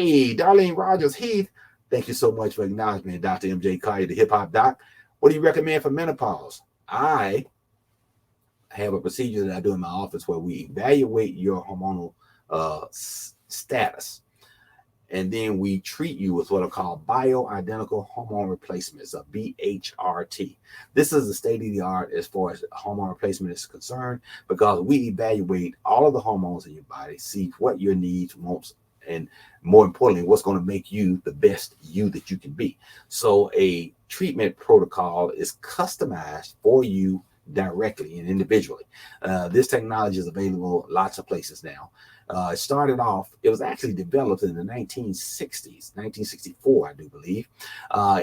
Hey, Darlene ROGERS-HEATH, thank you so much for acknowledging me, Dr. MJ Collier, the hip hop doc. What do you recommend for menopause? I have a procedure that I do in my office where we evaluate your hormonal status, and then we treat you with what are called bioidentical hormone replacements, a BHRT. This is the state of the art as far as hormone replacement is concerned, because we evaluate all of the hormones in your body, see what your needs, wants, and more importantly, what's going to make you the best you that you can be. So a treatment protocol is customized for you directly and individually. This technology is available lots of places now. It started off, it was actually developed in the 1960s, 1964, I do believe,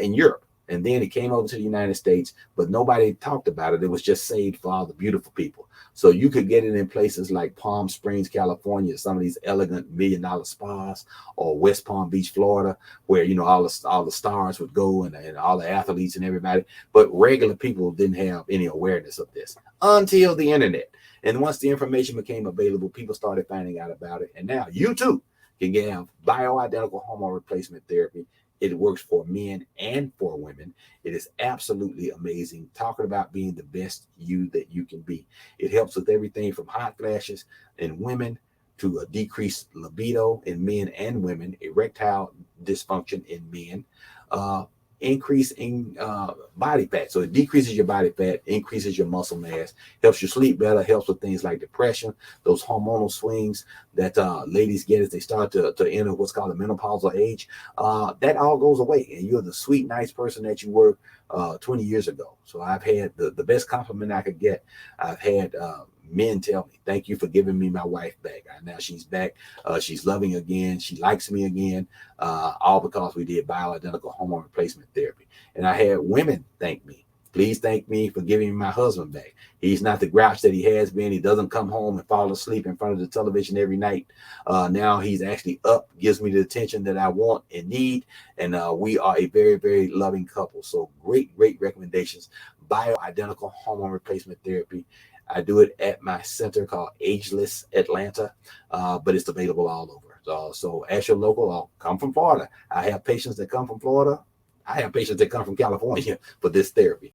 in Europe. And then it came over to the United States, but nobody talked about it. It was just saved for all the beautiful people. So you could get it in places like Palm Springs, California, some of these elegant $1 million spas, or West Palm Beach, Florida, where, you know, all the stars would go, and all the athletes and everybody. But regular people didn't have any awareness of this until the internet. And once the information became available, people started finding out about it. And now you too can have bioidentical hormone replacement therapy. It works for men and for women. It is absolutely amazing. Talking about being the best you that you can be. It helps with everything from hot flashes in women to a decreased libido in men and women, erectile dysfunction in men, increase in body fat. So it decreases your body fat, increases your muscle mass, helps you sleep better, helps with things like depression, those hormonal swings that ladies get as they start to enter what's called the menopausal age. That all goes away, and you're the sweet, nice person that you were 20 years ago. So I've had the best compliment I could get. I've had men tell me, thank you for giving me my wife back. Now she's back. She's loving again. She likes me again, all because we did bioidentical hormone replacement therapy. And I had women thank me. Please thank me for giving me my husband back. He's not the grouch that he has been. He doesn't come home and fall asleep in front of the television every night. Now he's actually up, gives me the attention that I want and need. And we are a very, very loving couple. So great recommendations. Bioidentical hormone replacement therapy. I do it at my center called Ageless Atlanta, but it's available all over. So as your local, I'll come from Florida. I have patients that come from Florida. I have patients that come from California for this therapy.